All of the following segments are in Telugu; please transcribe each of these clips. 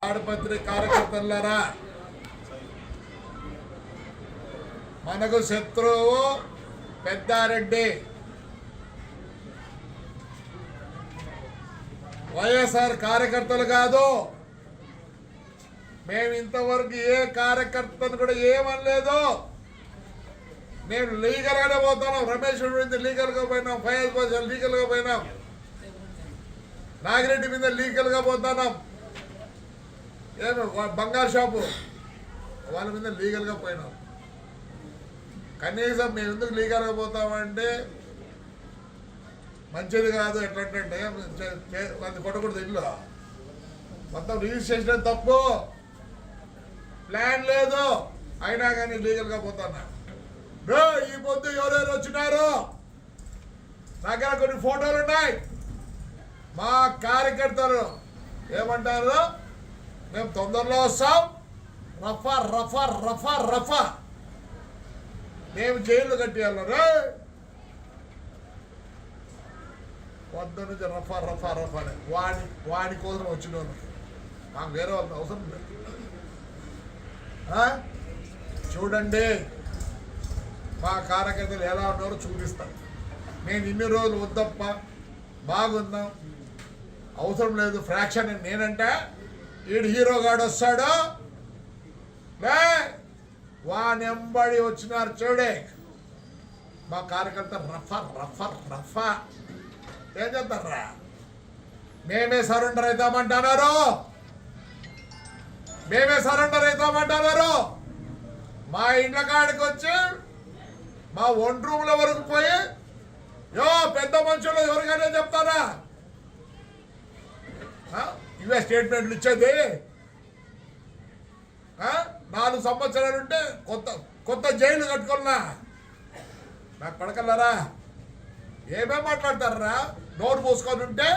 ఆడపత్రి కార్యకర్తలారా, మనకు శత్రువు పెద్దారెడ్డి. వైఎస్ఆర్ కార్యకర్తలు కాదు. మేము ఇంతవరకు ఏ కార్యకర్తను కూడా ఏమనలేదు. మేము లీగల్ గానే పోతున్నాం. రమేష్ మీద లీగల్ గా పోయినాం, ఫయాజ్ బాషా లీగల్ గా పోయినాం, నాగిరెడ్డి మీద లీగల్ గా పోతున్నాం, ఏమి బంగారు షాపు వాళ్ళ మీద లీగల్ గా పోయినాం. కనీసం మేము ఎందుకు లీగల్గా పోతామంటే మంచిది కాదు. ఎట్లంటే అది కొట్టకూడదు. ఇల్లు మొత్తం రిజిస్ట్రేషన్ తప్పు, ప్లాన్ లేదు, అయినా కానీ లీగల్గా పోతున్నా. ఈ పొద్దు ఎవరెవరు వచ్చినారు దగ్గర కొన్ని ఫోటోలు ఉన్నాయి. మా కార్యకర్తలు ఏమంటారు, మేము తొందరలో వస్తాం, రఫా రఫా రఫా రఫా, మేము జైలు కట్టేయాలి. వద్ద నుంచి రఫా రఫా రఫా వాడి కోసం వచ్చిన వాళ్ళకి మాకు వేరే వాళ్ళకి అవసరం లేదు. చూడండి మా కార్యకర్తలు ఎలా ఉన్నారో చూపిస్తాం. నేను ఇన్ని రోజులు వద్దప్ప బాగుందాం, అవసరం లేదు ఫ్రాక్షన్. నేనంటే ఈడు హీరోగాడు వస్తాడు, లే వానెంబడి వచ్చినారు చూడే మా కార్యకర్త రఫా రఫా రఫా. ఏం చేస్తారా, మేమే సరెండర్ అవుతామంటున్నారు, మేమే సరెండర్ అవుతామంటున్నారు. మా ఇండ్ల కాడికి వచ్చి మా వన్ రూమ్ల వరకు పోయి పెద్ద మనుషులు ఎవరికైనా చెప్తారా? ఇవే స్టేట్మెంట్లు ఇచ్చేది. 4 సంవత్సరాలు ఉంటే కొత్త జైలు కట్టుకున్నా. నాకు పడకల్లారా ఏమేం మాట్లాడతారా? నోరు పోసుకొని ఉంటే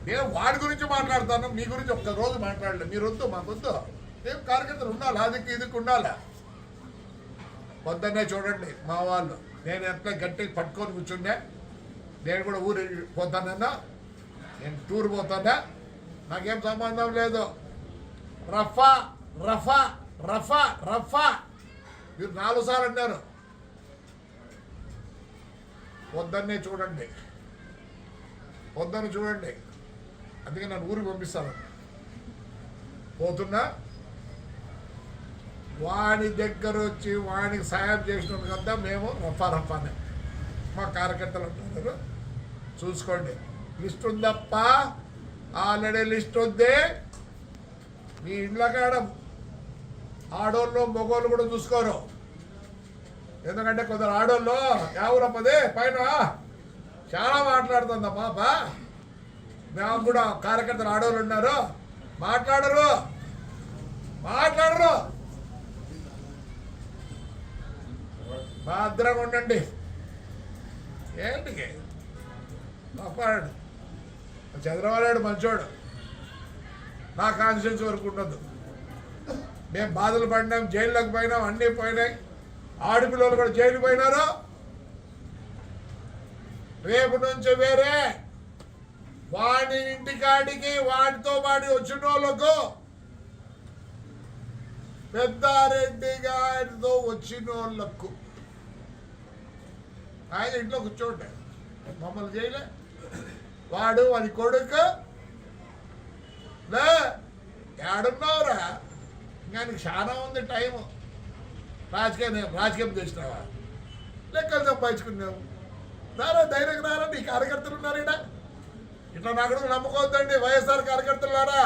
నేను వాడి గురించి మాట్లాడతాను, మీ గురించి ఒక్కరోజు మాట్లాడలేదు. మీరు వద్దు, మాకొద్దు. మేము కార్యకర్తలు ఉండాలి, అదికి ఇదికి ఉండాలి. పొద్దున్నే చూడండి మా వాళ్ళు, నేను ఎంత గట్టిగా పట్టుకొని కూర్చుండే. నేను కూడా ఊరి పోతానన్నా, నేను టూర్ పోతానా, నాకేం సంబంధం లేదు. రఫా రఫా రఫా రఫా మీరు 4 సార్లు అన్నారు. పొద్దున్నే చూడండి, పొద్దున్న చూడండి. అందుకే నన్ను ఊరికి పంపిస్తాను. పోతున్నా వాడి దగ్గర వచ్చి వాడికి సాయం చేసినందుకంతా మేము రఫా రఫానే. మా కార్యకర్తలు అంటున్నారు, చూసుకోండి. లిస్ట్ ఉందప్ప, ఆల్రెడీ లిస్ట్ ఉంది. మీ ఇండ్ల కాడ ఆడోళ్ళు మగోళ్ళు కూడా చూసుకోరు. ఎందుకంటే కొందరు ఆడోళ్ళు ఎవరమ్మదే పైన చాలా మాట్లాడుతుందా పాప. మేము కూడా కార్యకర్తలు ఆడోళ్ళు ఉన్నారు, మాట్లాడరు. భద్రంగా ఉండండి. ఏంటికి తప్పాడు. చంద్రబాబు మంచోడు, నా కాన్స్టిట్యూన్సీ వరకు ఉండదు. మేము బాధలు పడినాం, జైల్లోకి పోయినాం, అన్నీ పోయినాయి. ఆడపిల్లలు కూడా జైలు పోయినారు. రేపు నుంచి వేరే వాడి ఇంటికాడికి వాడితో వాడి వచ్చిన వాళ్ళకు, పెద్దారెడ్డి గారితో వచ్చిన వాళ్ళకు ఆయన ఇంట్లో కూర్చోండి. మమ్మల్ని చేయలే. వాడు వాడి కొడుకు లే ఏడున్నావురా, ఇంకా నీకు చాలా ఉంది టైము. రాజకీయం చేసినావా, లెక్కలు సంపాదించుకున్నావు. రారా, ధైర్యం రారా. నీ కార్యకర్తలు ఉన్నారు ఇక్కడ. ఇట్లా నాకు నమ్ముకోవద్దండి వైఎస్ఆర్ కార్యకర్తలారా.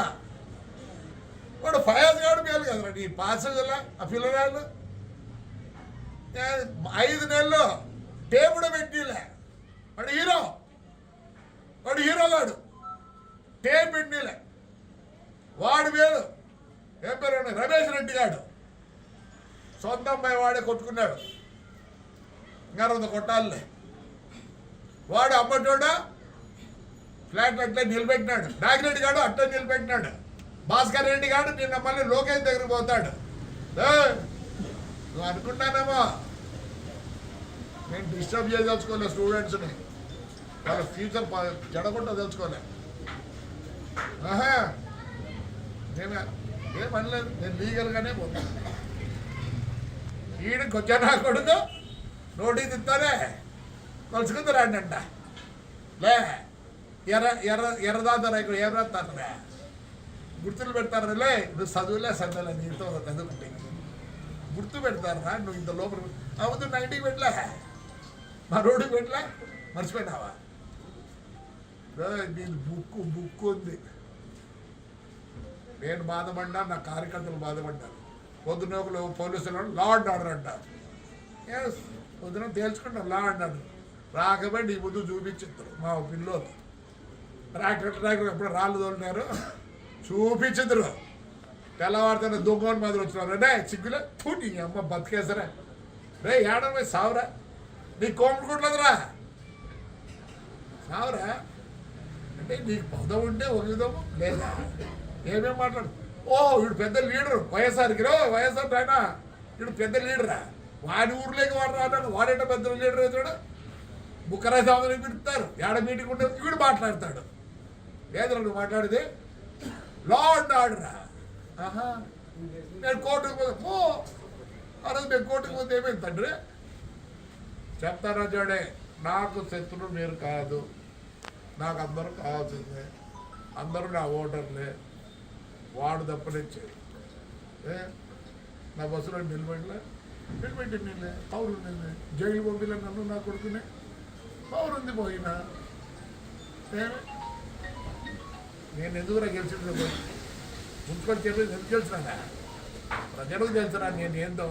వాడు ఫయాజ్ గాడు మేలు కదరా నీ పాసెంజర్లా. ఆ పిల్లగాళ్ళు 5 నెలలు టేపుడు పెట్టిలే. వాడు హీరోగాడు టేప్ పెట్టిలే. వాడు మేలు. ఏం పేరు రమేష్ రెడ్డి గాడు సొంత అమ్మాయి వాడే కొట్టుకున్నాడు. ఇంకా 100 కొట్టాలే. వాడు అమ్మటోడా ఫ్లాట్ అట్లా నిలబెట్టినాడు. నాగిరెడ్డి గాడు అట్లా నిలబెట్టినాడు. భాస్కర్ రెడ్డి గాడు నిన్న మళ్ళీ లోకేష్ దగ్గరికి పోతాడు. నువ్వు అనుకుంటానేమో నేను డిస్టర్బ్ చేయదలుచుకోలే స్టూడెంట్స్ని, వాళ్ళ ఫ్యూచర్ జడకుండా తెలుసుకోలే. ఏమనలేదు, నేను లీగల్గానే పోతాను. ఈయనకి వచ్చా నా కొడుకు నోటీస్ ఇస్తానే కలుసుకుంది రండి అంట. లే ఎర్రదాంత ఇక్కడ ఏం రాస్తారా, గుర్తులు పెడతారా? లే నువ్వు చదువులే నీతో చదువుకుంటే గుర్తు పెడతారా? నువ్వు ఇంత లోపల అవుతు నా ఇంటికి పెట్టలే, మా రోడ్డుకి పెట్టలే, మర్చిపోయినావా? నేను బుక్ ఉంది. నేను బాధపడ్డా, నా కార్యకర్తలు బాధపడ్డారు. పొద్దున ఒకరు పోలీసులు లా అండ్ ఆర్డర్ అంటారు. ఎస్, పొద్దున తేల్చుకుంటారు లా అండ్ ఆర్డర్. రాకపోయి నీ ముందు చూపించిద్దరు మా పిల్లలు. ట్రాక్టర్ ఎప్పుడు రాళ్ళు తోలినారు చూపించిద్దరు. తెల్లవారితేనే దొంగని మాదిరి వచ్చినారు. రే సిగ్గులే తూ నీ అమ్మ బతికేసరా, రే ఏడవై సావురా, నీ కోముకుంటుందిరా సావురా అంటే నీకు పదం ఉంటే ఒక విధము లేదా? ఏమేమి మాట్లాడు? ఓ వీడు పెద్ద లీడరు వైఎస్ఆర్కి రో వైఎస్ఆర్ ఆయన వీడు పెద్ద లీడరా, వాడి ఊర్లోకి వాడు రాడు, వాడేట పెద్ద లీడర్ అవుతాడు. బుక్కరాయి సామాన్లు పిలుస్తారు, ఏడ మీటింగ్ ఉంటే వీడు మాట్లాడతాడు. లేదురా నువ్వు మాట్లాడేది లా అండ్ ఆర్డరా. ఆహా నేను కోర్టుకు పోతే ఆ రోజు నేను కోర్టుకు పోతే ఏమైంది తండ్రి? చెప్తారా చూడే, నాకు శత్రువు మీరు కాదు, నాకు అందరూ కావాల్సిందే, అందరూ నా ఓటర్లే. వాడు తప్పనిచ్చేది నా బస్సులో నిలబెట్టి నిల్లే పౌరు నిన్నే జైలు పంపిలే నన్ను నా కొడుకునే పౌరుంది పోయినా నేను ఎందుకురా గెలిచింది? మున్సిపల్ చైర్మన్ ఎందుకు గెలిచినా? ప్రజలకు తెలుసురా నేను ఏందో.